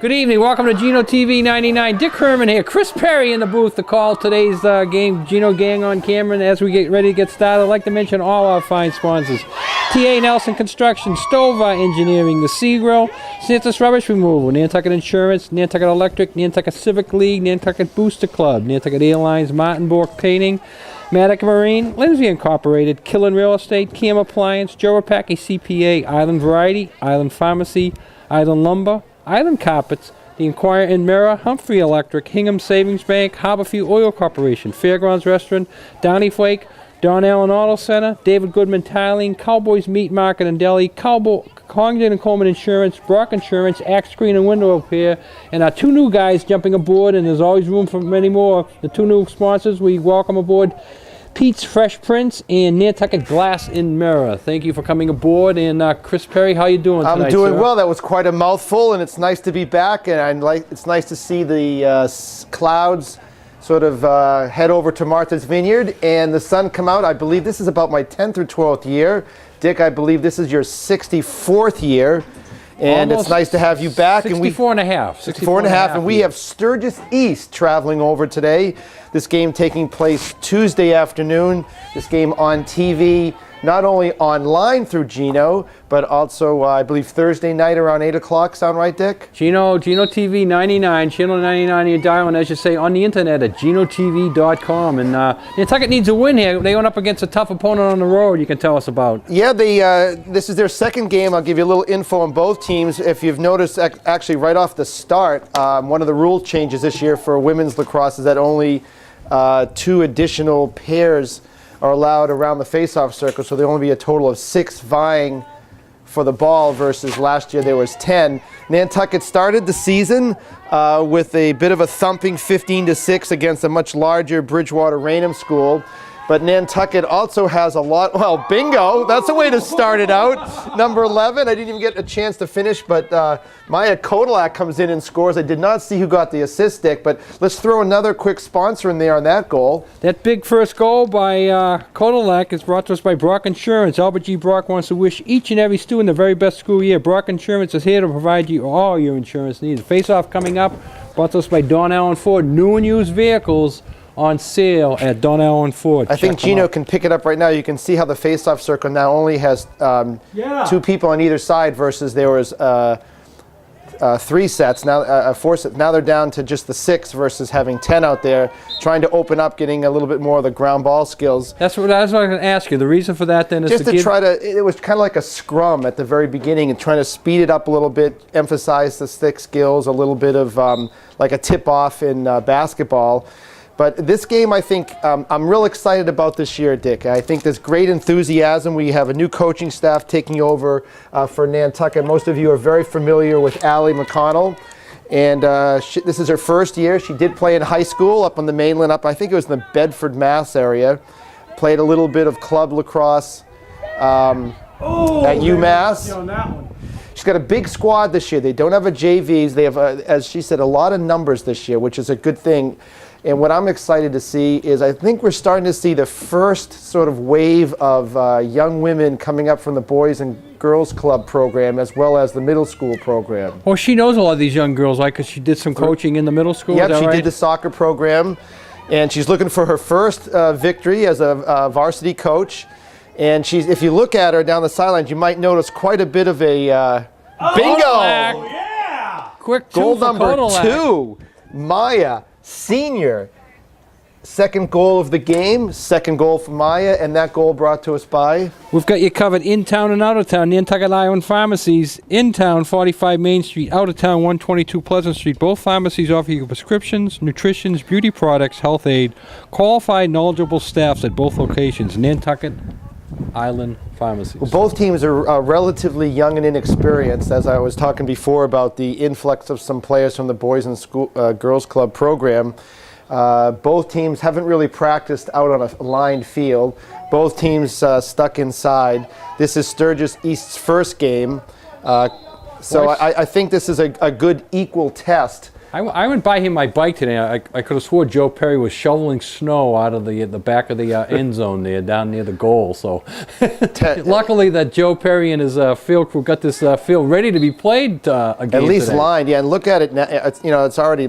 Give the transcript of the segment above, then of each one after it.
Good evening. Welcome to Gino TV 99. Dick Herman here. Chris Perry in the booth to call today's game. Gino Gang on camera. And as we get ready to get started, I'd like to mention all our fine sponsors. TA Nelson Construction, Stover Engineering, The Sea Grill, Santa's Rubbish Removal, Nantucket Insurance, Nantucket Electric, Nantucket Civic League, Nantucket Booster Club, Nantucket Airlines, Martin Bork Painting, Maddock Marine, Lindsay Incorporated, Killen Real Estate, Cam Appliance, Joe Rapaki CPA, Island Variety, Island Pharmacy, Island Lumber, Island Carpets, The Inquirer and Mirror, Humphrey Electric, Hingham Savings Bank, Harborview Oil Corporation, Fairgrounds Restaurant, Downey Flake, Don Allen Auto Center, David Goodman Tiling, Cowboys Meat Market and Deli, Congdon and Coleman Insurance, Brock Insurance, Axe Screen and Window Repair, and our two new guys jumping aboard, and there's always room for many more. The two new sponsors, we welcome aboard Pete's Fresh Prints and Nantucket Glass and Mirror. Thank you for coming aboard. And Chris Perry, how you doing tonight, I'm doing sir? well. That was quite a mouthful, and it's nice to be back. And it's nice to see the clouds sort of head over to Martha's Vineyard and the sun come out. I believe this is about my 10th or 12th year. Dick, I believe this is your 64th year. And Almost it's nice to have you back. 64 and a half. 64 and a half. And we have Sturgis East traveling over today. This game taking place Tuesday afternoon. This game on TV, not only online through Gino, but also, I believe, Thursday night around 8 o'clock. Sound right, Dick? Gino TV 99, channel 99 on your dial, and as you say, on the internet at GinoTV.com. And Nantucket needs a win here. They went up against a tough opponent on the road you can tell us about. Yeah, this is their second game. I'll give you a little info on both teams. If you've noticed, actually right off the start, one of the rule changes this year for women's lacrosse is that only 2 additional pairs are allowed around the face-off circle, so there'll only be a total of 6 vying for the ball versus last year there was 10. Nantucket started the season with a bit of a thumping 15-6 against a much larger Bridgewater Raynham school. But Nantucket also has a lot, well, bingo, that's a way to start it out. Number 11, I didn't even get a chance to finish, but Maya Kodalak comes in and scores. I did not see who got the assist, Dick, but let's throw another quick sponsor in there on that goal. That big first goal by Kodalak is brought to us by Brock Insurance. Albert G. Brock wants to wish each and every student the very best school year. Brock Insurance is here to provide you all your insurance needs. Face-off coming up, brought to us by Don Allen Ford. New and used vehicles on sale at Don Allen Ford. I think Gino can pick it up right now. You can see how the face-off circle now only has 2 people on either side versus there was 3 sets, now 4 sets. Now they're down to just the 6 versus having 10 out there, trying to open up, getting a little bit more of the ground ball skills. That's what I was going to ask you. The reason for that then is just to try to, it was kind of like a scrum at the very beginning and trying to speed it up a little bit, emphasize the stick skills, a little bit of like a tip-off in basketball. But this game, I think, I'm real excited about this year, Dick. I think there's great enthusiasm. We have a new coaching staff taking over for Nantucket. Most of you are very familiar with Allie McConnell. And this is her first year. She did play in high school up on the mainland, I think it was in the Bedford, Mass area. Played a little bit of club lacrosse at UMass. On that one. She's got a big squad this year. They don't have a JVs. They have, as she said, a lot of numbers this year, which is a good thing. And what I'm excited to see is I think we're starting to see the first sort of wave of young women coming up from the Boys and Girls Club program as well as the middle school program. Well, she knows a lot of these young girls, like, because she did some coaching in the middle school. Yep, she right? did the soccer program. And she's looking for her first victory as a varsity coach. And if you look at her down the sidelines, you might notice quite a bit of a bingo! Oh, yeah! Quick Goal two for number Kodalak. 2, Maya, senior. Second goal of the game, second goal for Maya, and that goal brought to us by? We've got you covered in town and out of town. Nantucket Island Pharmacies, in town 45 Main Street, out of town 122 Pleasant Street. Both pharmacies offer you prescriptions, nutrition, beauty products, health aid, qualified, knowledgeable staffs at both locations. Nantucket Island Pharmacies. Well, both teams are relatively young and inexperienced, as I was talking before about the influx of some players from the Boys and Girls Club program. Both teams haven't really practiced out on a lined field. Both teams stuck inside. This is Sturgis East's first game. So I think this is a good equal test I went by him my bike today. I could have swore Joe Perry was shoveling snow out of the back of the end zone there, down near the goal. So luckily that Joe Perry and his field crew got this field ready to be played again. At least today. lined, yeah. And look at it now. It's already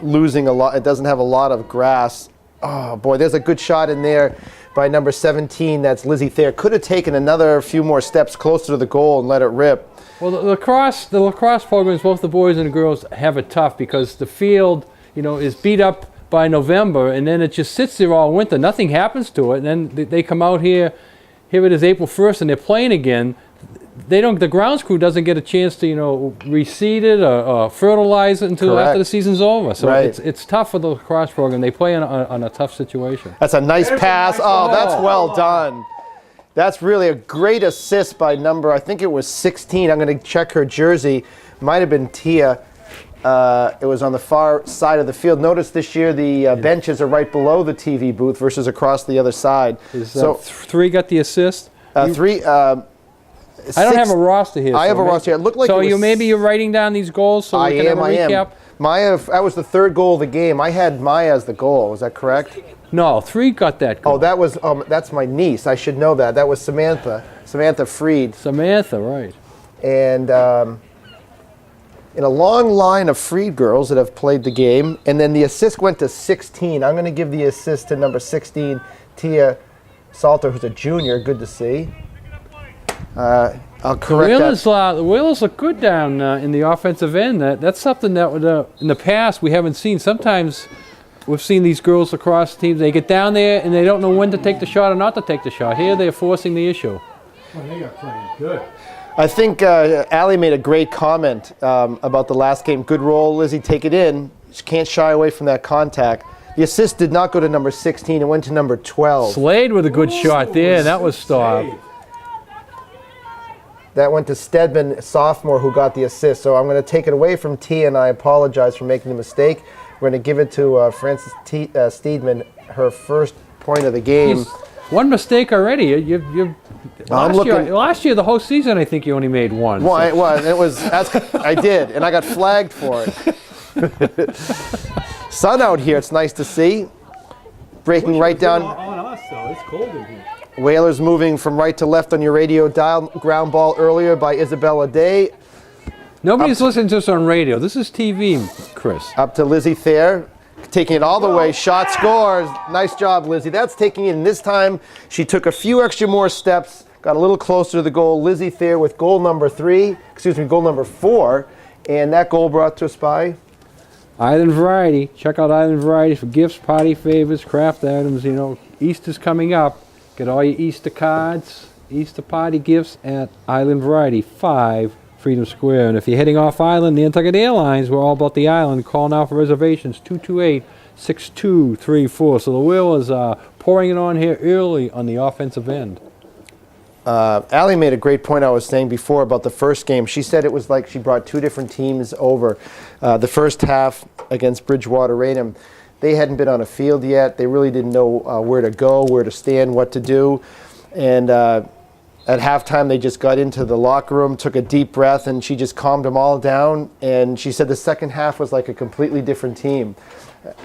losing a lot. It doesn't have a lot of grass. Oh boy, there's a good shot in there by number 17. That's Lizzie Thayer. Could have taken another few more steps closer to the goal and let it rip. Well, the lacrosse programs, both the boys and the girls, have it tough because the field, is beat up by November, and then it just sits there all winter. Nothing happens to it, and then they come out here. Here it is April 1st, and they're playing again. The grounds crew doesn't get a chance to, reseed it or fertilize it until after the season's over. So it's tough for the lacrosse program. They play on a tough situation. That's a nice pass. Oh, that's well done. That's really a great assist by number, I think it was 16. I'm going to check her jersey. Might have been Tia. It was on the far side of the field. Notice this year the benches are right below the TV booth versus across the other side. So 3 got the assist? 3. I don't have a roster here. I have a roster here. It looked like so it was, maybe you're writing down these goals so we can have a recap? Maya, that was the 3rd goal of the game. I had Maya as the goal. Was that correct? No, 3 got that goal. Oh, that's my niece. I should know that. That was Samantha Freed. Samantha, right. And in a long line of Freed girls that have played the game, and then the assist went to 16. I'm going to give the assist to number 16, Tia Salter, who's a junior. Good to see. I'll correct that. The Whalers look good down in the offensive end. That's something that in the past we haven't seen. Sometimes we've seen these girls lacrosse teams, they get down there and they don't know when to take the shot or not to take the shot. Here they're forcing the issue. Well, they got playing good. I think Allie made a great comment about the last game. Good roll, Lizzie, take it in. She can't shy away from that contact. The assist did not go to number 16. It went to number 12. Slade with a good shot there. That was stopped. That went to Stedman, sophomore, who got the assist. So I'm going to take it away from T, and I apologize for making the mistake. We're going to give it to Frances Steedman, her first point of the game. One mistake already. Last year, the whole season, I think you only made one. Well, it was. I did, and I got flagged for it. Sun out here. It's nice to see. Breaking right down. On us, though. It's cold in here. Whalers moving from right to left on your radio dial. Ground ball earlier by Isabella Day. Nobody's listening to us on radio. This is TV, Chris. Up to Lizzie Thayer. Taking it all the way. Shot scores. Nice job, Lizzie. That's taking it. And this time she took a few extra more steps. Got a little closer to the goal. Lizzie Thayer with goal number 4. And that goal brought to us by Island Variety. Check out Island Variety for gifts, party favors, craft items. Easter's coming up. Get all your Easter cards, Easter party gifts at Island Variety, 5 Freedom Square. And if you're heading off island, Nantucket Airlines, we're all about the island. Call now for reservations, 228-6234. So the Whalers are pouring it on here early on the offensive end. Allie made a great point I was saying before about the first game. She said it was like she brought 2 different teams over. The first half against Bridgewater Raynham, they hadn't been on a field yet. They really didn't know where to go, where to stand, what to do. And at halftime, they just got into the locker room, took a deep breath, and she just calmed them all down. And she said the second half was like a completely different team.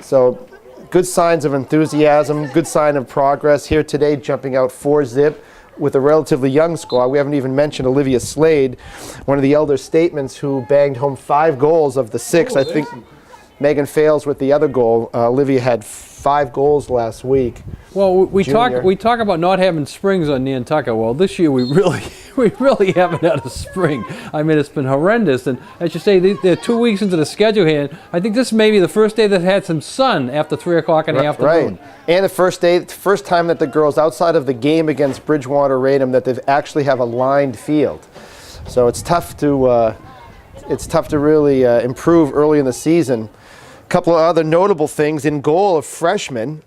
So good signs of enthusiasm, good sign of progress here today, jumping out 4-zip with a relatively young squad. We haven't even mentioned Olivia Slade, one of the elder statesmen who banged home 5 goals of the 6. I think Megan Fales with the other goal. Olivia had 5 goals last week. Well, we talk about not having springs on Nantucket. Well, this year we really haven't had a spring. I mean, it's been horrendous. And as you say, they're 2 weeks into the schedule here. I think this may be the first day that had some sun after 3 o'clock in the afternoon. Right. And the first time that the girls, outside of the game against Bridgewater Raynham, that they actually have a lined field. So it's tough to really improve early in the season. Couple of other notable things. In goal, a freshman,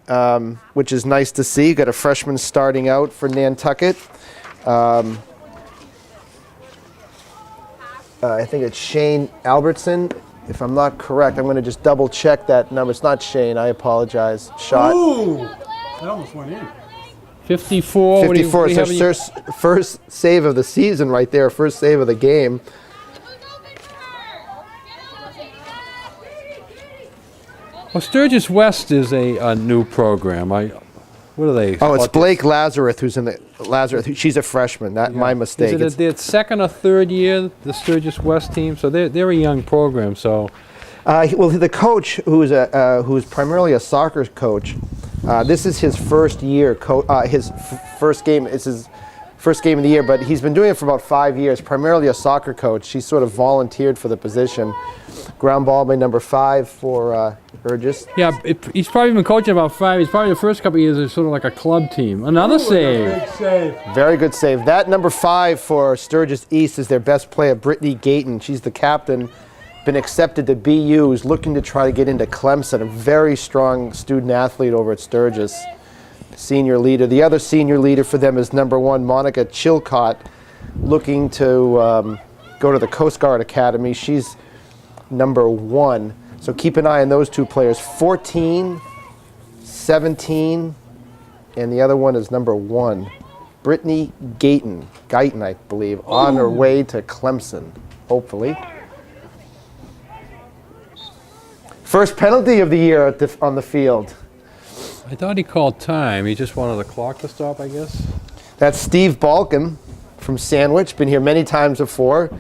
which is nice to see. Got a freshman starting out for Nantucket. I think it's Shane Albertson. If I'm not correct, I'm going to just double check that number. It's not Shane. I apologize. Shot. Ooh! That almost went in. 54. 54 is her first save of the season right there. First save of the game. Well, Sturgis West is a new program. What are they? Oh, it's Blake Lazarus who's in the Lazarus. She's a freshman. My mistake. Is it their second or third year, the Sturgis West team? So they're a young program. So, well, the coach, who's primarily a soccer coach, this is his first year. First game. It's his first game of the year, but he's been doing it for about 5 years. Primarily a soccer coach. She's sort of volunteered for the position. Ground ball by number 5 for Sturgis. Yeah, he's probably been coaching about 5. He's probably the first couple of years is sort of like a club team. Another save. Big save. Very good save. That number 5 for Sturgis East is their best player, Brittany Gayton. She's the captain, been accepted to BU, is looking to try to get into Clemson, a very strong student athlete over at Sturgis. Senior leader. The other senior leader for them is number 1, Monica Chilcott, looking to go to the Coast Guard Academy. She's number 1. So keep an eye on those two players. 14, 17, and the other one is number 1. Brittany Gayton, I believe, on her way to Clemson, hopefully. First penalty of the year on the field. I thought he called time. He just wanted the clock to stop, I guess. That's Steve Balkin from Sandwich. Been here many times before.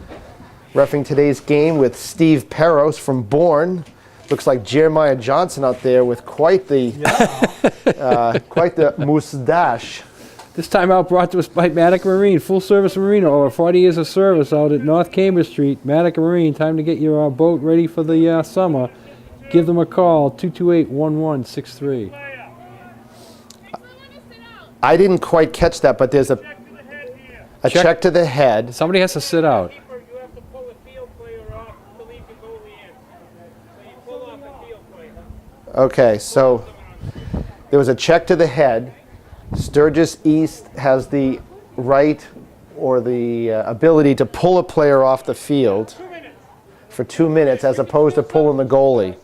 Reffing today's game with Steve Peros from Bourne. Looks like Jeremiah Johnson out there with quite the mustache. This time out brought to us by Matic Marine, full service marina, over 40 years of service out at North Cambridge Street. Matic Marine, time to get your boat ready for the summer. Give them a call, 228-1163. I didn't quite catch that, but there's a check to the head. Somebody has to sit out. You have to pull a field player off to leave the goalie in. So you pull off the field player. Okay, so there was a check to the head. Sturgis East has the right or the ability to pull a player off the field for 2 minutes as opposed to pulling the goalie.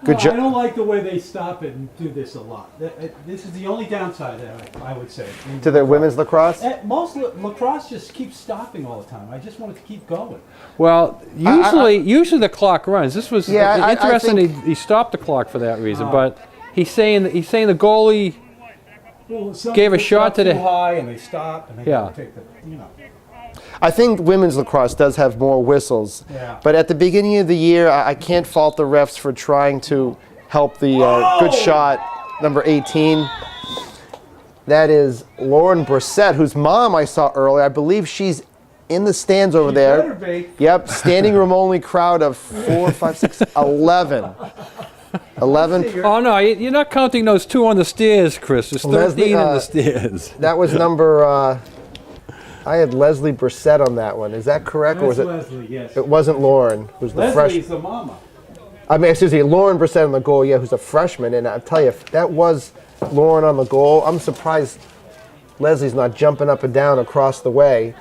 Good I job. don't like the way they stop it and do this a lot. This is the only downside that I would say. To the women's lacrosse? Most lacrosse just keeps stopping all the time. I just want it to keep going. Well, usually the clock runs. This was interesting. He stopped the clock for that reason, but he's saying the goalie gave a shot to the too high and they stop and they Yeah. take the I think women's lacrosse does have more whistles. Yeah. But at the beginning of the year, I can't fault the refs for trying to help the good shot, number 18. That is Lauren Brissett, whose mom I saw earlier. I believe she's in the stands over there. better be. Yep, standing room only crowd of 4, 5, 6, 11. 11. Oh no, you're not counting those 2 on the stairs, Chris. There's 13 Leslie, on the stairs. That was number, I had Leslie Brissett on that one. Is that correct? Or was That's it? Leslie, yes. It wasn't Lauren, who's the Leslie's freshman. the mama. I mean, excuse me, Lauren Brissett on the goal, yeah, who's a freshman. And I'll tell you, if that was Lauren on the goal, I'm surprised Leslie's not jumping up and down across the way.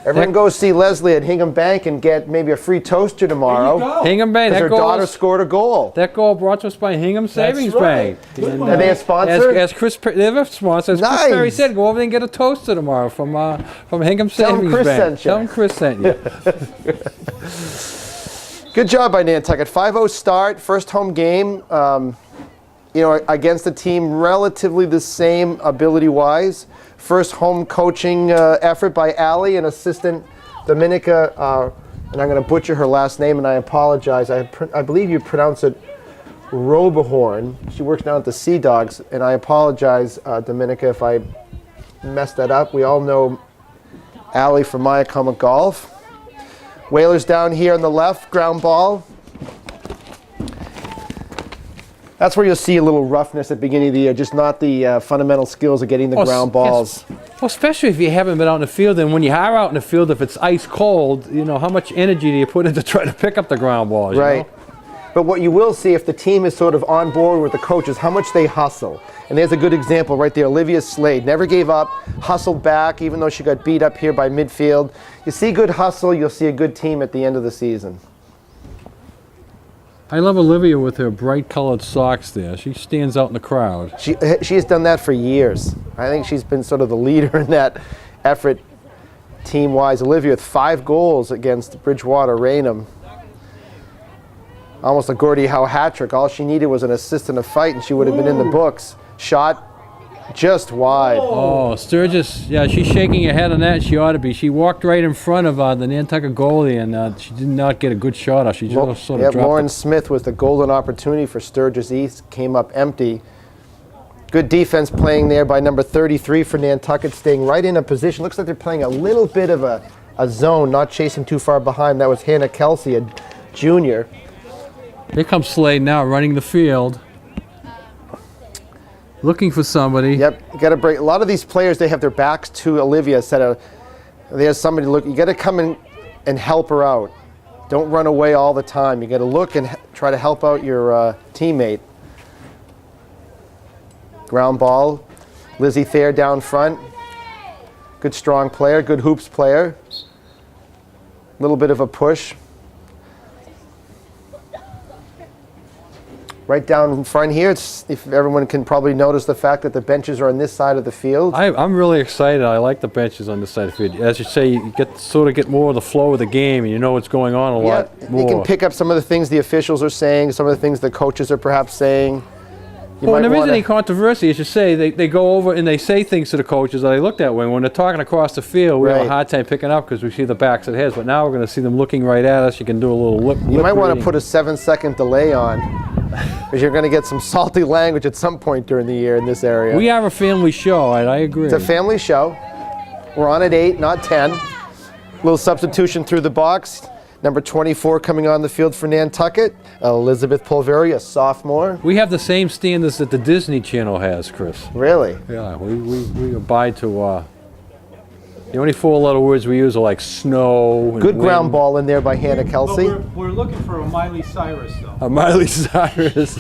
Everyone go see Leslie at Hingham Bank and get maybe a free toaster tomorrow. There you go. Hingham Bank. Because her That daughter goal, scored a goal. that goal brought to us by Hingham Savings right. Bank. Good And, one. Are they a sponsor? As Chris, they're a sponsor. As Nice. Chris Perry said, go over there and get a toaster tomorrow from Hingham Tell 'em Savings Chris Bank. sent you. Tell him Chris sent you. Good job by Nantucket. 5-0 start, first home game. Against a team relatively the same ability-wise. First home coaching effort by Allie and assistant Dominica, and I'm going to butcher her last name, and I apologize. I believe you pronounce it Robehorn. She works down at the Sea Dogs, and I apologize, Dominica, if I messed that up. We all know Allie from Myakama Golf. Whalers down here on the left, ground ball. That's where you'll see a little roughness at the beginning of the year, just not the fundamental skills of getting the ground balls. Yes. Well, especially if you haven't been out in the field, and when you are out in the field, if it's ice cold, how much energy do you put in to try to pick up the ground balls? Right. You know? But what you will see if the team is sort of on board with the coaches, how much they hustle. And there's a good example right there. Olivia Slade never gave up, hustled back, even though she got beat up here by midfield. You see good hustle, you'll see a good team at the end of the season. I love Olivia with her bright colored socks there. She stands out in the crowd. She has done that for years. I think she's been sort of the leader in that effort team-wise. Olivia with 5 goals against Bridgewater Raynham. Almost a Gordie Howe hat trick. All she needed was an assist in a fight, and she would have been in the books. Shot just wide. Oh, Sturgis, yeah, she's shaking her head on that. She ought to be. She walked right in front of the Nantucket goalie, and she did not get a good shot off. She just sort of dropped Lauren it. Smith was the golden opportunity for Sturgis East. Came up empty. Good defense playing there by number 33 for Nantucket, staying right in a position. Looks like they're playing a little bit of a zone, not chasing too far behind. That was Hannah Kelsey, a junior. Here comes Slade now, running the field. Looking for somebody. Yep, got to break. A lot of these players, they have their backs to Olivia. There's somebody look. You got to come in and help her out. Don't run away all the time. You got to look and try to help out your teammate. Ground ball. Lizzie Thayer down front. Good strong player. Good hoops player. A little bit of a push. Right down in front here, if everyone can probably notice the fact that the benches are on this side of the field. I'm really excited. I like the benches on this side of the field. As you say, you get more of the flow of the game, and you know what's going on a lot more. You can pick up some of the things the officials are saying, some of the things the coaches are perhaps saying. Well, there isn't any controversy, as you say. They go over and they say things to the coaches that they look that way. When they're talking across the field, we have a hard time picking up because we see the backs of the heads. But now we're going to see them looking right at us. You can do a little lip You might want to reading. put a 7-second delay on, because you're going to get some salty language at some point during the year in this area. We are a family show, I agree. It's a family show. We're on at 8, not 10. Little substitution through the box. Number 24 coming on the field for Nantucket, Elizabeth Pulveri, a sophomore. We have the same standards that the Disney Channel has, Chris. Really? Yeah, we abide to. The only 4-letter words we use are like snow. And Good wind. ground ball in there by Hannah Kelsey. But we're looking for a Miley Cyrus, though. Miley Cyrus.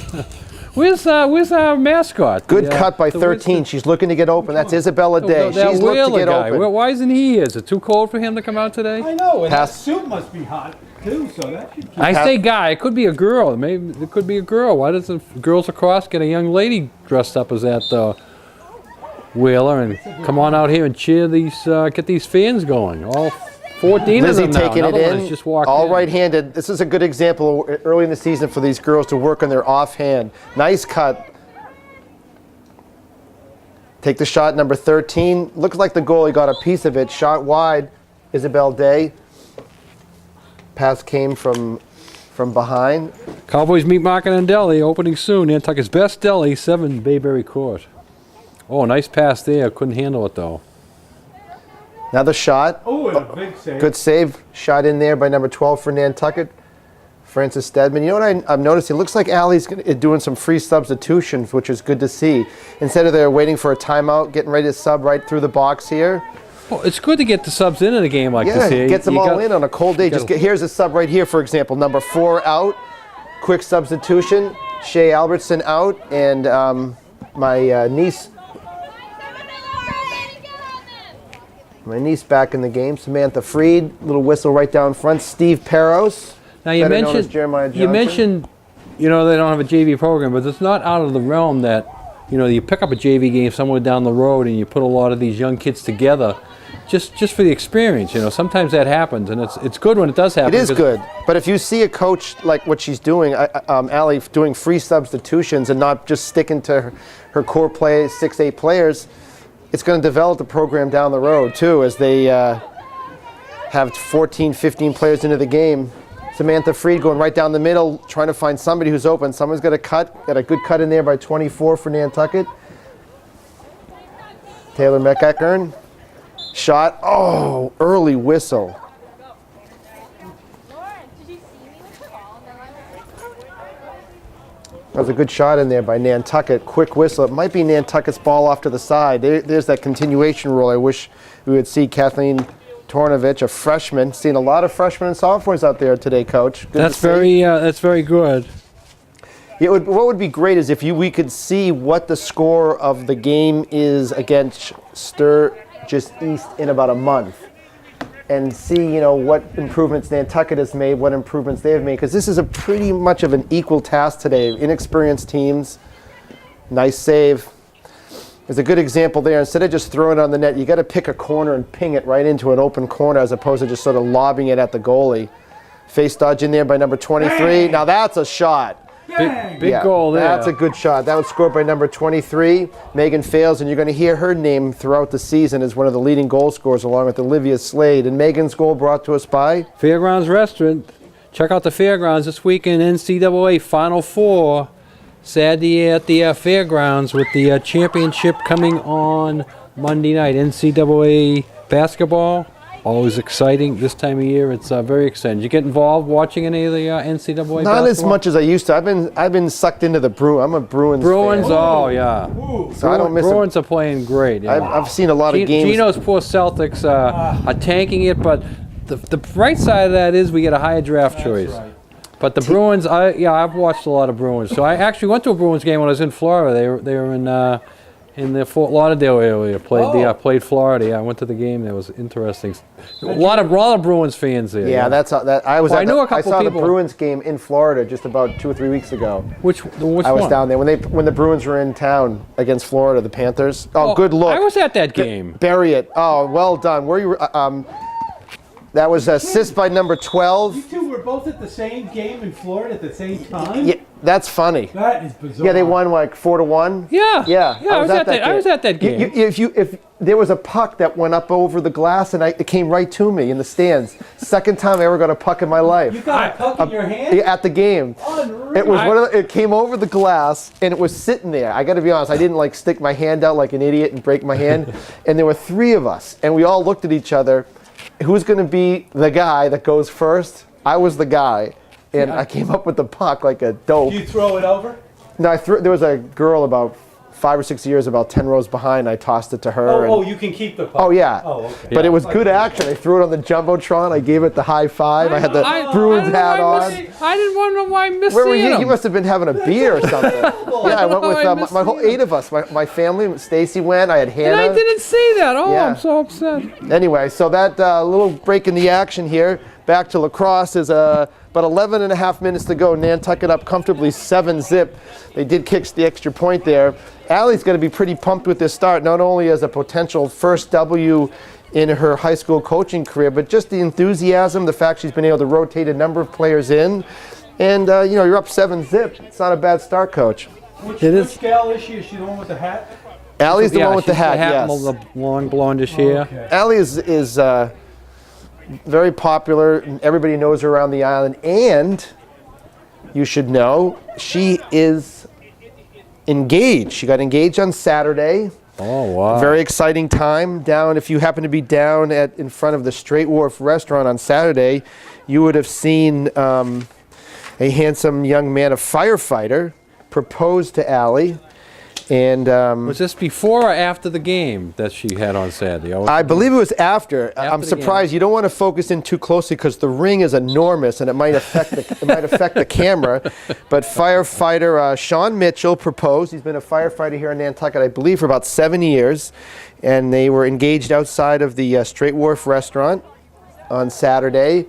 Where's our mascot? Good cut by 13. She's looking to get open. That's Isabella Day. That She's looked to Wheeler get guy. open. Well, why isn't he? Is it too cold for him to come out today? I know, and that Pass. suit must be hot, too, so that should keep... I say guy. It could be a girl. Maybe it could be a girl. Why doesn't Girls Lacrosse get a young lady dressed up as that Wheeler and come on out here and cheer these, get these fans going? All 14 Lizzie of them now. taking it Another one in, has just walked all in. right-handed. This is a good example early in the season for these girls to work on their offhand. Nice cut. Take the shot, number 13. Looks like the goalie got a piece of it. Shot wide, Isabel Day. Pass came from behind. Cowboys meet Market and Deli opening soon. Nantucket's best deli, 7 Bayberry Court. Oh, nice pass there. Couldn't handle it though. Another shot. Oh, and a big save. Good save. Shot in there by number 12 for Nantucket, Francis Stedman. You know what I've noticed? It looks like Allie's doing some free substitutions, which is good to see. Instead of they're waiting for a timeout, getting ready to sub right through the box here. Well, it's good to get the subs in a game like this. Yeah, gets them all in on a cold day. gotta- Here's a sub right here, for example. Number 4 out. Quick substitution. Shea Albertson out, and my niece back in the game. Samantha Freed, little whistle right down front. Steve Peros. Now you better known as mentioned Jeremiah you Johnson. mentioned, they don't have a JV program, but it's not out of the realm that you pick up a JV game somewhere down the road and you put a lot of these young kids together, just for the experience. Sometimes that happens, and it's good when it does happen. It is good, but if you see a coach like what she's doing, Allie doing free substitutions and not just sticking to her core play, 6-8 players, it's going to develop the program down the road too, as they have 14, 15 players into the game. Samantha Freed going right down the middle, trying to find somebody who's open. Someone's got a cut. Got a good cut in there by 24 for Nantucket. Taylor McEachern. Shot. Oh, early whistle. That was a good shot in there by Nantucket. Quick whistle. It might be Nantucket's ball off to the side. There's that continuation rule. I wish we would see Kathleen Tornovich, a freshman. Seen a lot of freshmen and sophomores out there today, Coach. Good That's to see. that's very good. What would be great is if we could see what the score of the game is against Sturgis East in about a month, and see what improvements Nantucket has made, what improvements they have made, because this is a pretty much of an equal task today. Inexperienced teams. Nice save. There's a good example there. Instead of just throwing it on the net, you got to pick a corner and ping it right into an open corner as opposed to just sort of lobbing it at the goalie. Face dodge in there by number 23. Bang. Now that's a shot. Big goal there. That's a good shot. That was scored by number 23. Megan Fales, and you're going to hear her name throughout the season as one of the leading goal scorers along with Olivia Slade. And Megan's goal brought to us by Fairgrounds Restaurant. Check out the Fairgrounds this weekend. NCAA Final Four. Saturday at the Fairgrounds with the championship coming on Monday night. NCAA basketball. Always exciting this time of year. It's very exciting. Did you get involved watching any of the NCAA basketball? Not as much as I used to. I've been sucked into the I'm a Bruins Bruins, fan. Oh yeah. So I don't miss Bruins them. are playing great. Yeah. I've seen a lot of games. Gino's poor Celtics are tanking it, but the bright side of that is we get a higher draft choice. Right. But the Bruins, I've watched a lot of Bruins. So I actually went to a Bruins game when I was in Florida. They were in the Fort Lauderdale area. Played Florida. Yeah, I went to the game. That was interesting. A lot of Bruins fans there. Yeah, that's that. I was. Well, at I knew a I couple saw people. the Bruins game in Florida just about 2 or 3 weeks ago. Which I was one? down there when the Bruins were in town against Florida, the Panthers. Oh, good look. I was at that game. Bury it. Oh, well done. Where you? That was assist by number 12. You two were both at the same game in Florida at the same time? Yeah, that's funny. That is bizarre. Yeah, they won like 4-1. Yeah. Yeah. I was at that. I was at that game. If there was a puck that went up over the glass and it came right to me in the stands. Second time I ever got a puck in my life. You got a puck in your hand? At the game. Unreal. It was it came over the glass and it was sitting there. I got to be honest, I didn't like stick my hand out like an idiot and break my hand. And there were 3 of us and we all looked at each other. Who's going to be the guy that goes first? I was the guy, and I came up with the puck like a dope. Did you throw it over? No, there was a girl about 5 or 6 years, about 10 rows behind. I tossed it to her. Oh, you can keep the puck. Oh, yeah. Oh, okay. But it was good action. I threw it on the Jumbotron. I gave it the high five. I had the Bruins hat on. I didn't want to know why I missed Where were seeing you? him. You must have been having a beer or something. Yeah, I went with my whole 8 of us. My family, Stacy went. I had Hannah. And I didn't see that. Oh, Yeah. I'm so upset. Anyway, so that little break in the action here, back to lacrosse, is about 11 and a half minutes to go. Nantucket up comfortably 7-zip. They did kick the extra point there. Allie's going to be pretty pumped with this start, not only as a potential first W in her high school coaching career, but just the enthusiasm, the fact she's been able to rotate a number of players in. And, you're up 7-zip. It's not a bad start, Coach. Which gal is she? Is she the one with the hat? Allie's the one with the hat, yes. The long blondish hair. Okay. Allie is very popular. And everybody knows her around the island. And you should know, she is engaged. She got engaged on Saturday. Oh, wow. Very exciting time down. If you happen to be down in front of the Straight Wharf restaurant on Saturday, you would have seen a handsome young man, a firefighter, propose to Allie. And Was this before or after the game that she had on Saturday? I believe it was after. I'm the surprised. You don't want to focus in too closely because the ring is enormous and it might affect the camera. But firefighter Sean Mitchell proposed. He's been a firefighter here in Nantucket, I believe, for about 7 years. And they were engaged outside of the Straight Wharf restaurant on Saturday.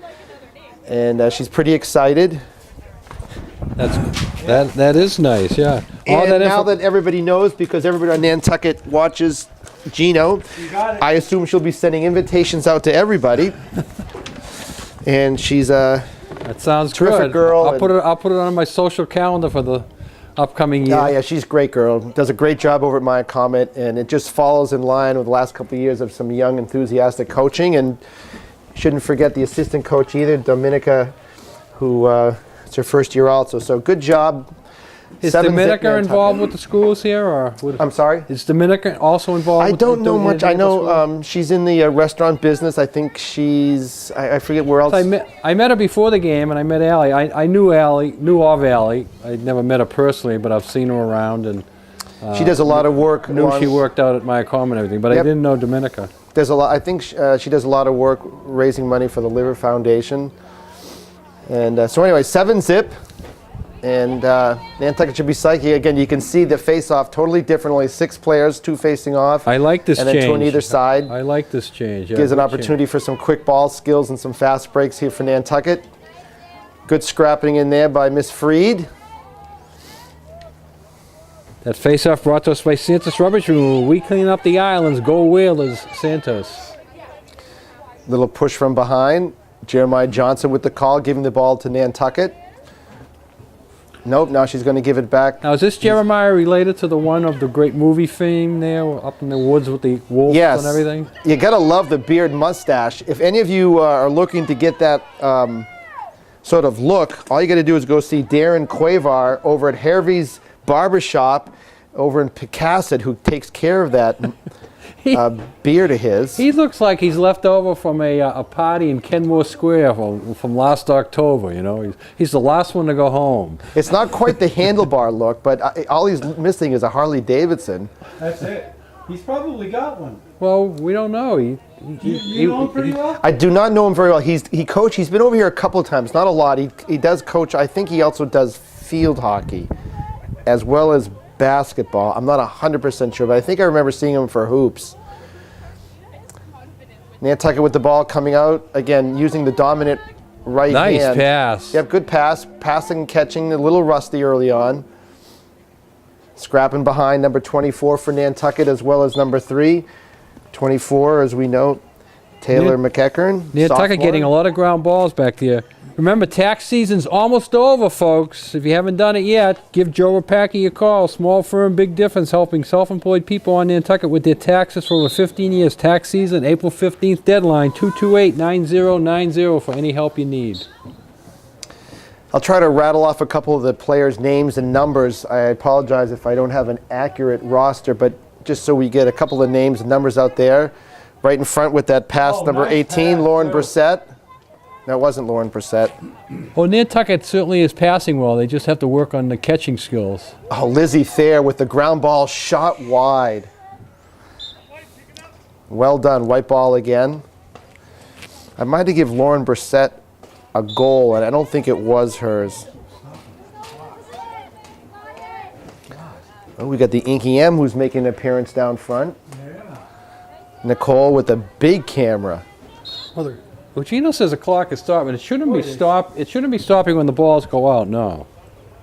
And she's pretty excited. That is nice, yeah. And now that everybody knows, because everybody on Nantucket watches Gino, I assume she'll be sending invitations out to everybody. And she's a that sounds terrific good. girl. I'll put it on my social calendar for the upcoming year. Yeah, she's a great girl. Does a great job over at Maya Comet, and it just follows in line with the last couple of years of some young, enthusiastic coaching. And shouldn't forget the assistant coach either, Dominica, who it's her first year also. So good job. Is 7-zip Dominica Nantucket. involved with the schools here, or I'm sorry? is Dominica also involved? I with don't know much. I anything with the schools? know she's in the restaurant business. I think she's, I forget where else. I met her before the game, and I met Allie. I knew of Allie. I'd never met her personally, but I've seen her around, and She does a lot of work. knew she worked out at Maya Comet and everything, but I Yep. didn't know Dominica. There's a lot. I think she does a lot of work raising money for the Liver Foundation. And so anyway, 7-zip. And Nantucket should be psychic. Again, you can see the face-off totally different. Only 6 players, 2 facing off. I like this and change. then 2 on either side. I like this change. Yeah, Gives an good opportunity for some quick ball skills and some fast breaks here for Nantucket. Good scrapping in there by Miss Freed. That face-off brought to us by Santos Rubbish Removal. We clean up the islands. Go Whalers, Santos. Little push from behind. Jeremiah Johnson with the call, giving the ball to Nantucket. Nope, now she's going to give it back. Now, is this Jeremiah related to the one of the great movie fame there, up in the woods with the wolves Yes. and everything? You got to love the beard mustache. If any of you are looking to get that sort of look, all you got to do is go see Darren Quavar over at Harvey's Barbershop over in Picasset, who takes care of that beard of his. He looks like he's left over from a party in Kenmore Square from last October, you know. He's the last one to go home. It's not quite the handlebar look, but all he's missing is a Harley Davidson. That's it. He's probably got one. Well, we don't know. You know him pretty well? I do not know him very well. He's been over here a couple of times, not a lot. He does coach. I think he also does field hockey as well as basketball. I'm not 100% sure, but I think I remember seeing him for hoops. Nantucket with the ball coming out, again, using the dominant right hand. Nice pass. Yep, good pass. Passing and catching, a little rusty early on. Scrapping behind number 24 for Nantucket as well as number 3. 24, as we know, Taylor McEachern. Nantucket sophomore. getting a lot of ground balls back there. Remember, tax season's almost over, folks. If you haven't done it yet, give Joe Rapacki a call. Small firm, big difference, helping self-employed people on Nantucket with their taxes for over 15 years. Tax season, April 15th deadline, 228-9090 for any help you need. I'll try to rattle off a couple of the players' names and numbers. I apologize if I don't have an accurate roster, but just so we get a couple of names and numbers out there. Right in front with that pass, number nice 18, pass, Lauren too. Brissett. No, it wasn't Lauren Brissett. Well, Nantucket certainly is passing well. They just have to work on the catching skills. Oh, Lizzie Thayer with the ground ball shot wide. Well done, white ball again. I might have given Lauren Brissett a goal, and I don't think it was hers. Oh, we got the Inky M who's making an appearance down front. Nicole with a big camera. Well, Gino says the clock is stopping. It shouldn't be It shouldn't be stopping when the balls go out. No.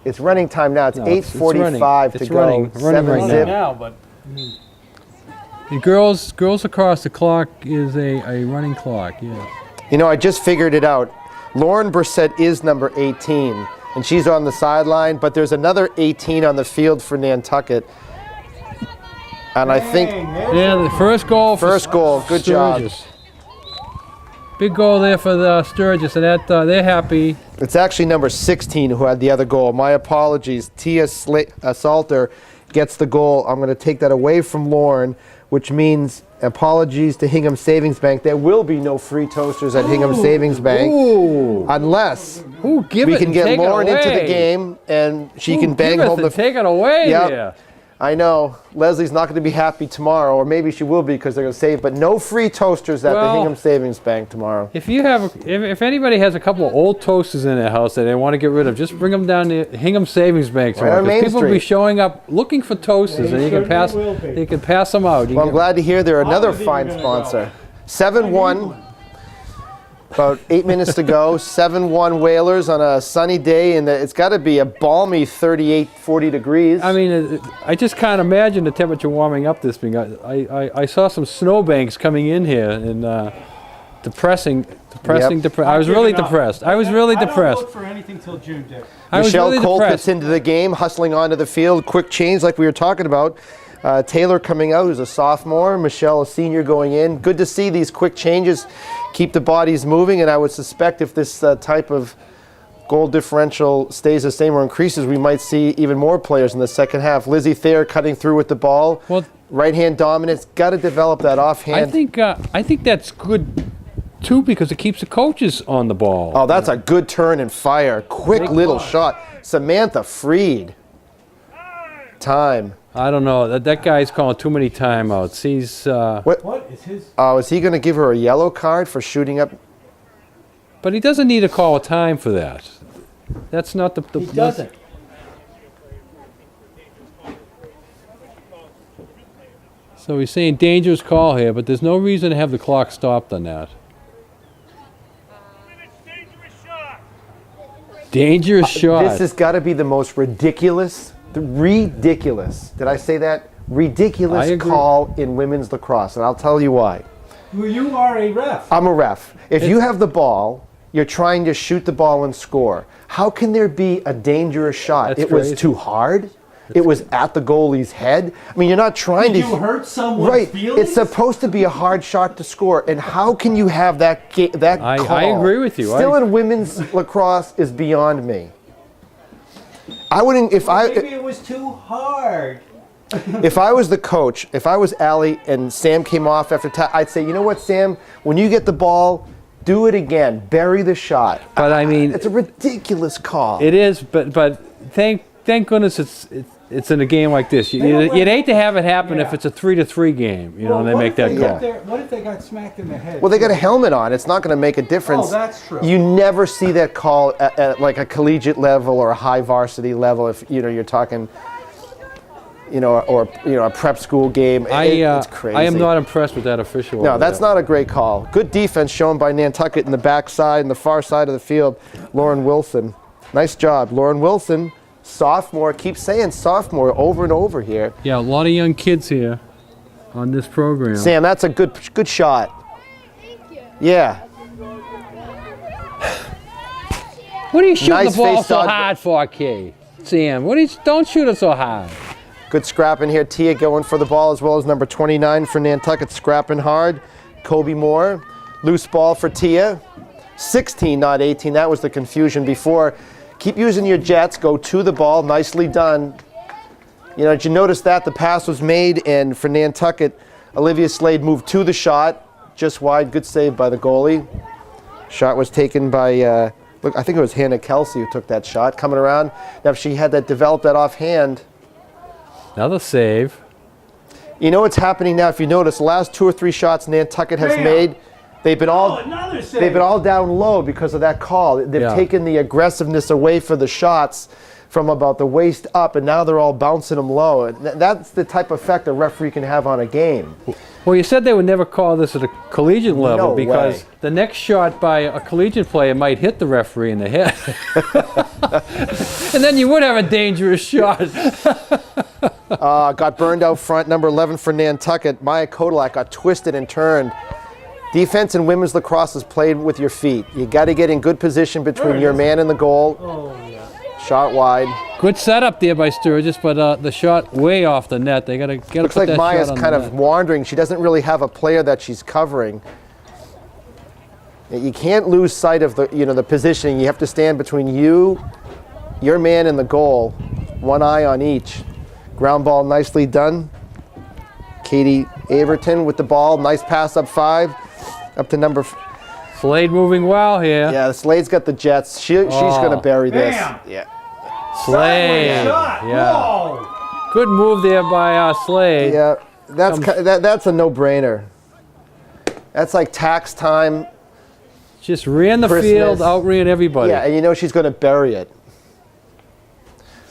It's running time now. It's No, 8:45 to it's go. running 7 right zip. Now, but In girls lacrosse, the clock is a running clock. Yeah. You know, I just figured it out. Lauren Brissett is number 18, and she's on the sideline, but there's another 18 on the field for Nantucket. And I think Yeah, the first goal. First goal, good job. Sturgis. Big goal there for the Sturgis, and that they're happy. it's actually number 16 who had the other goal. My apologies. Tia Salter gets the goal. I'm going to take that away from Lauren, which means apologies to Hingham Savings Bank. There will be no free toasters at Hingham Savings Bank Ooh. unless Ooh, give we it can and get take it Lauren into the away. game and she can Ooh, bang give home it the and take it away Yep. there. I know. Leslie's not going to be happy tomorrow, or maybe she will be because they're going to save, but no free toasters at the Well, Hingham Savings Bank tomorrow. If you have, if anybody has a couple of old toasters in their house that they want to get rid of, just bring them down to Hingham Savings Bank tomorrow. on 'cause Main people will be Street. showing up looking for toasters, They and you can certainly pass. will be. You can pass them out. You Well, I'm can glad to hear they're another was even fine gonna sponsor. go. 7-1. About 8 minutes to go. 7-1 Whalers on a sunny day, and it's got to be a balmy 38, 40 degrees. I mean, I just can't imagine the temperature warming up this thing. I saw some snowbanks coming in here, and depressing. I was really depressed. I was really I don't depressed. look for anything till June, Dick. I was Michelle really Cole depressed. gets into the game, hustling onto the field. Quick change like we were talking about. Taylor coming out, who's a sophomore. Michelle, a senior, going in. Good to see these quick changes keep the bodies moving, and I would suspect if this type of goal differential stays the same or increases, we might see even more players in the second half. Lizzie Thayer cutting through with the ball. Well, Right-hand dominance. Got to develop that offhand. I think that's good too, because it keeps the coaches on the ball. Oh, that's a good turn and fire. Quick little shot. Samantha Freed. Time. I don't know. That guy's calling too many timeouts. He's. What is his? Oh, is he going to give her a yellow card for shooting up? But he doesn't need to call a time for that. That's not the. He doesn't. So he's saying dangerous call here, but there's no reason to have the clock stopped on that. Dangerous shot. Dangerous shot. This has got to be the most ridiculous, did I say that? I Ridiculous agree. call in women's lacrosse, and I'll tell you why. Well, you are a ref. I'm a ref. If you have the ball, you're trying to shoot the ball and score. How can there be a dangerous shot? That's It crazy. was too hard. It was at the goalie's head. I mean, you're not trying Did to you hurt someone's right. feelings? It's supposed to be a hard shot to score, and how can you have that call? I agree with you. Still in women's lacrosse is beyond me. I wouldn't Maybe it was too hard. if I was the coach, if I was Allie and Sam came off after I'd say, you know what, Sam, when you get the ball, do it again. Bury the shot. But I mean, It's a ridiculous call. it is. But thank goodness it's in a game like this. You'd hate to have it happen if it's a 3-3 game. You know, and they make that call. What if they got smacked in the head? Well, they got a helmet on. It's not going to make a difference. Oh, that's true. You never see that call at like a collegiate level or a high varsity level. If you're talking, or a prep school game. It's crazy. I am not impressed with that official. No, that's not a great call. Good defense shown by Nantucket in the backside and the far side of the field. Lauren Wilson, nice job, Lauren Wilson. Sophomore, keep saying sophomore over and over here. Yeah, a lot of young kids here on this program. Sam, that's a good shot. Thank you. Yeah. What are you shooting Nice the ball face so dodge. hard for, Kay? Sam, don't shoot it so hard. Good scrapping here. Tia going for the ball as well as number 29 for Nantucket, scrapping hard. Kobe Moore, loose ball for Tia. 16, not 18. That was the confusion before. Keep using your jets. Go to the ball. Nicely done. Did you notice that the pass was made, and for Nantucket, Olivia Slade moved to the shot, just wide. Good save by the goalie. Shot was taken by, I think it was Hannah Kelsey who took that shot. Coming around. Now, if she had developed that offhand. Another save. You know what's happening now? If you notice, the last 2 or 3 shots Nantucket has made, they've been all down low because of that call. They've taken the aggressiveness away for the shots from about the waist up, and now they're all bouncing them low. That's the type of effect a referee can have on a game. Well, you said they would never call this at a collegiate level No because way. the next shot by a collegiate player might hit the referee in the head. And then you would have a dangerous shot. Got burned out front, number 11 for Nantucket. Maya Kodalak got twisted and turned. Defense in women's lacrosse is played with your feet. You got to get in good position between your man and the goal. Oh, yeah. Shot wide. Good setup there by Sturgis, but the shot way off the net. They got to get Looks put like that Maya's shot on kind the of net. wandering. She doesn't really have a player that she's covering. You can't lose sight of the positioning. You have to stand between you, your man, and the goal. One eye on each. Ground ball nicely done. Katie Averton with the ball. Nice pass up 5. Up to number. Slade moving well here. Yeah, Slade's got the jets. She's going to bury this. Bam. Yeah. Slade. Shot. Yeah. Whoa. Good move there by Slade. Yeah, that's a no-brainer. That's like tax time. Just ran the Christmas. field, outran everybody. Yeah, and she's going to bury it.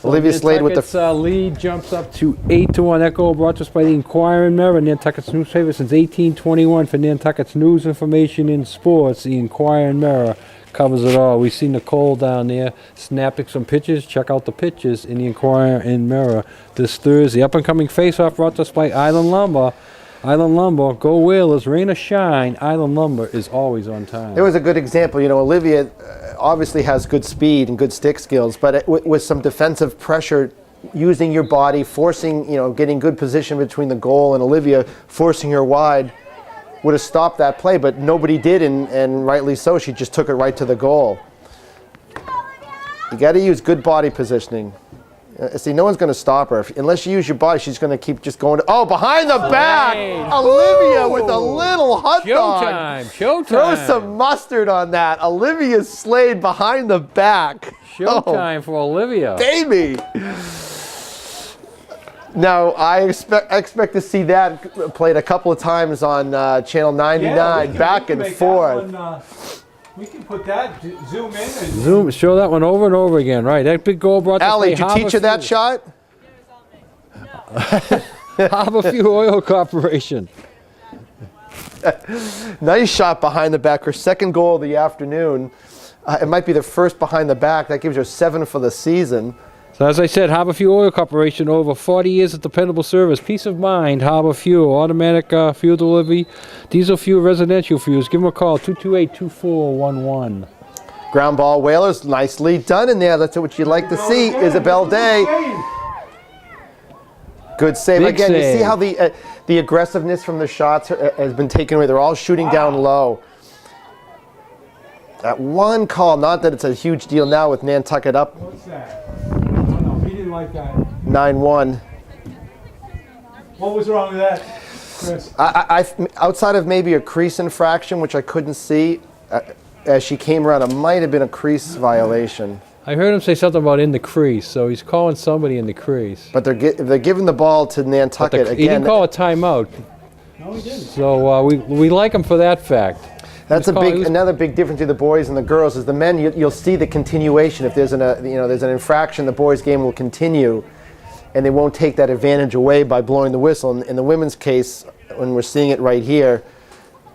Olivia Slade with the lead jumps up to 8-1. That goal brought to us by the Inquiring Mirror, Nantucket's newspaper since 1821. For Nantucket's news, information, in sports, the Inquiring Mirror covers it all. We see Nicole down there snapping some pictures. Check out the pictures in the Inquiring Mirror this Thursday. Up-and-coming face-off brought to us by Island Lumber. Island Lumber, go Whalers, rain or shine, Island Lumber is always on time. It was a good example. Olivia obviously has good speed and good stick skills, but with some defensive pressure, using your body, forcing, getting good position between the goal and Olivia, forcing her wide, would have stopped that play, but nobody did, and rightly so. She just took it right to the goal. You got to use good body positioning. See, no one's going to stop her. Unless you use your body, she's going to keep just going. Behind the back! Olivia with a little hot dog. Showtime. Throw some mustard on that. Olivia Slade behind the back. Showtime for Olivia. Baby! Now, I expect to see that played a couple of times on Channel 99, back and forth. We can put that, zoom in. And Show that one over and over again, right? That big goal brought to us Allie, by did you teach her that shot? Harborview Oil Corporation. Nice shot behind the back. Her second goal of the afternoon. It might be the first behind the back. That gives her 7 for the season. So as I said, Harbor Fuel Oil Corporation, over 40 years of dependable service. Peace of mind, Harbor Fuel, automatic fuel delivery, diesel fuel, residential fuels. Give them a call, 228-2411. Ground ball, Whalers, nicely done in there. That's what you'd like to see. Isabel Day. Good save. Big Again, you save. see how the aggressiveness from the shots has been taken away. They're all shooting down low. That one call, not that it's a huge deal now with Nantucket up What's that? Oh, no, he didn't like that. 9-1. What was wrong with that, Chris? Outside of maybe a crease infraction, which I couldn't see, as she came around, it might have been a crease violation. I heard him say something about in the crease, so he's calling somebody in the crease. But they're giving the ball to Nantucket He didn't again. call a timeout, No, he didn't. so we like him for that fact. That's another big difference between the boys and the girls. Is the men you'll see the continuation. If there's an infraction, the boys' game will continue, and they won't take that advantage away by blowing the whistle. In the women's case, when we're seeing it right here,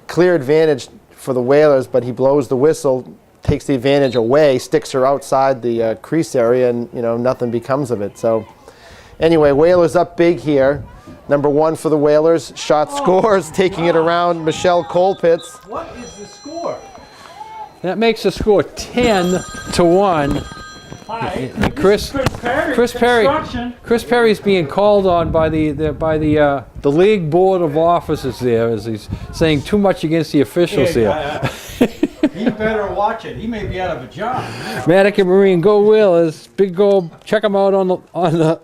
clear advantage for the Whalers, but he blows the whistle, takes the advantage away, sticks her outside the crease area, and nothing becomes of it. So anyway, Whalers up big here. Number 1 for the Whalers. Shot scores, taking it around Michelle Colpitz. What is the score? That makes the score 10-1. Hi, And Chris Perry. Construction. Chris Perry's being called on by the league board of officers there, as he's saying too much against the officials here. He better watch it. He may be out of a job. Madigan Marine, go Whalers, big goal. Check them out on the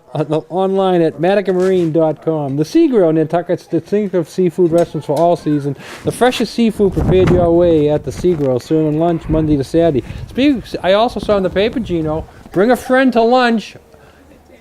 online at madiganmarine.com. The Sea Grill, Nantucket's distinctive seafood restaurants for all season. The freshest seafood prepared your way at the Sea Grill, serving lunch Monday to Saturday. I also saw in the paper, Gino, bring a friend to lunch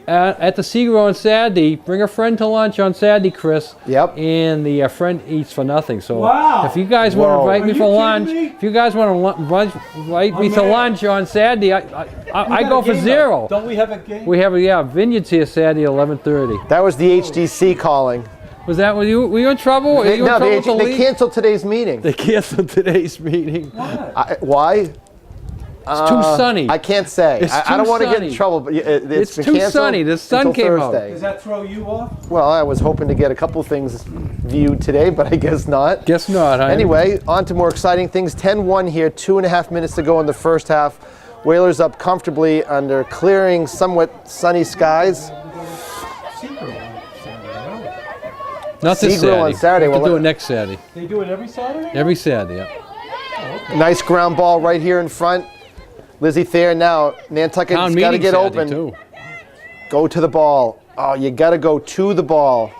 at the Sea Grill on Saturday. Bring a friend to lunch on Saturday, Chris. Yep. And the friend eats for nothing. So Wow. if you guys want to Whoa. invite me Are for you lunch, kidding me? if you guys want to invite me to man. lunch on Saturday, I We got go a for game, zero. though. Don't we have a game? We have Vineyards here Saturday 11:30. That was the HDC calling. Was that were you in trouble? Are you in trouble with the They league? canceled today's meeting. They canceled today's meeting. Why? It's too sunny. I can't say. It's I don't too want to get in sunny. trouble, but It's been too canceled sunny. The sun until came out. Thursday. Does that throw you off? Well, I was hoping to get a couple things viewed today, but I guess not. Guess not. Anyway, on to more exciting things. 10-1 here, 2.5 minutes to go in the first half. Whalers up comfortably under clearing, somewhat sunny skies. not this Sea Grill Saturday. on Saturday. We'll Well, do it next Saturday. They do it every Saturday? Every Saturday. Yeah. Nice ground ball right here in front. Lizzie Thayer now. Nantucket's Town got to meeting get Saturday open. too. Go to the ball. Oh, you got to go to the ball.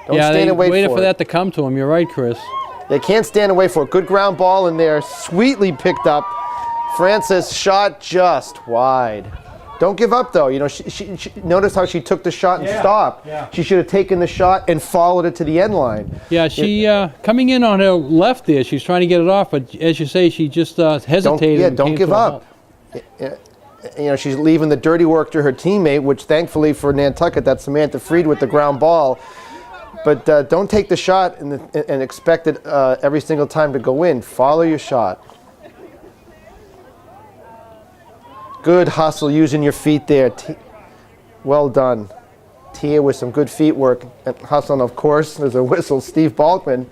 Don't Yeah, stand they and wait waited for for it. that to come to him. You're right, Chris. They can't stand away for it. Good ground ball in there. Sweetly picked up. Francis shot just wide. Don't give up, though. You know, she notice how she took the shot and stopped. Yeah. She should have taken the shot and followed it to the end line. Yeah, she coming in on her left there. She's trying to get it off, but as you say, she just hesitated. and Don't came give to a up. You know, she's leaving the dirty work to her teammate, which thankfully for Nantucket, that's Samantha Freed with the ground ball. But don't take the shot and expect it every single time to go in. Follow your shot. Good hustle using your feet there. Well done. Tia with some good feet work and hustling, of course. There's a whistle. Steve Balkman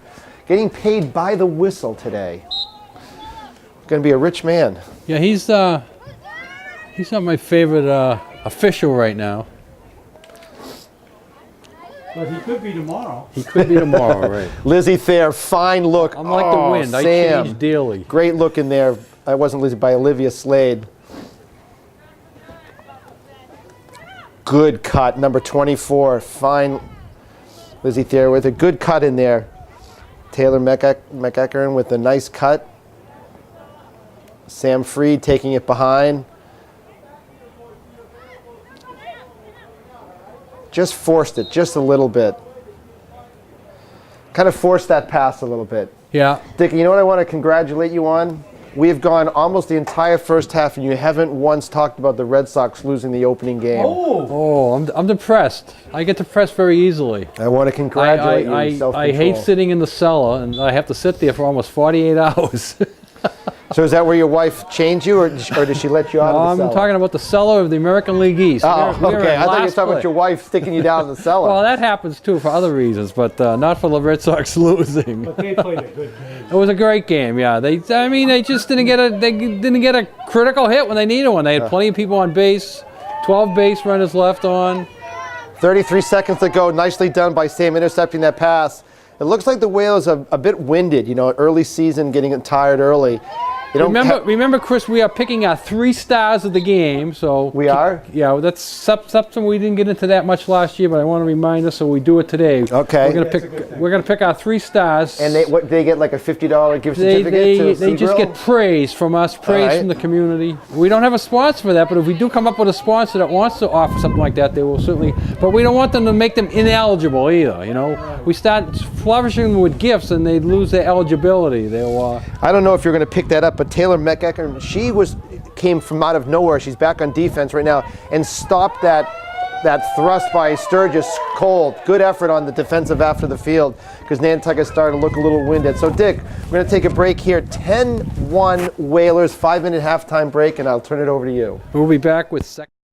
getting paid by the whistle today. Going to be a rich man. Yeah, he's not my favorite official right now. But he could be tomorrow. He could be tomorrow, right? Lizzie Thayer, fine look. I'm like the wind. I Sam. change daily. Great look in there. I wasn't Lizzie, by Olivia Slade. Good cut, number 24. Fine, Lizzie Thayer with a good cut in there. Taylor McEachern with a nice cut. Sam Freed taking it behind. Just forced it, just a little bit. Kind of forced that pass a little bit. Yeah. Dick, you know what I want to congratulate you on? We have gone almost the entire first half, and you haven't once talked about the Red Sox losing the opening game. Oh, I'm depressed. I get depressed very easily. I want to congratulate you on self-control. I hate sitting in the cellar, and I have to sit there for almost 48 hours. So is that where your wife chained you, or did she let you out of the I'm cellar? talking about the cellar of the American League East. Oh, We're okay. in I thought you were last talking about place. your wife sticking you down in the cellar. Well, that happens too for other reasons, but not for the Red Sox losing. But they played a good game. It was a great game, yeah. They just didn't get a critical hit when they needed one. They had plenty of people on base, 12 base runners left on. 33 seconds to go. Nicely done by Sam intercepting that pass. It looks like the Whalers are a bit winded, you know, early season, getting tired early. They don't Remember, Chris, we are picking our 3 stars of the game. So We are? Yeah, that's something we didn't get into that much last year, but I want to remind us, so we do it today. Okay. We're gonna pick our 3 stars. And they get like a $50 gift certificate to They just Sea get praise from us, praise right. from the community. We don't have a sponsor for that, but if we do come up with a sponsor that wants to offer something like that, they will certainly. But we don't want them to make them ineligible either. You know, we start flourishing them with gifts, and they lose their eligibility. They'll. I don't know if you're going to pick that up, but Taylor Metcalf, she came from out of nowhere. She's back on defense right now and stopped that thrust by Sturgis cold. Good effort on the defensive half of the field because Nantucket started to look a little winded. So, Dick, we're going to take a break here. 10-1 Whalers, 5-minute halftime break, and I'll turn it over to you. We'll be back with second.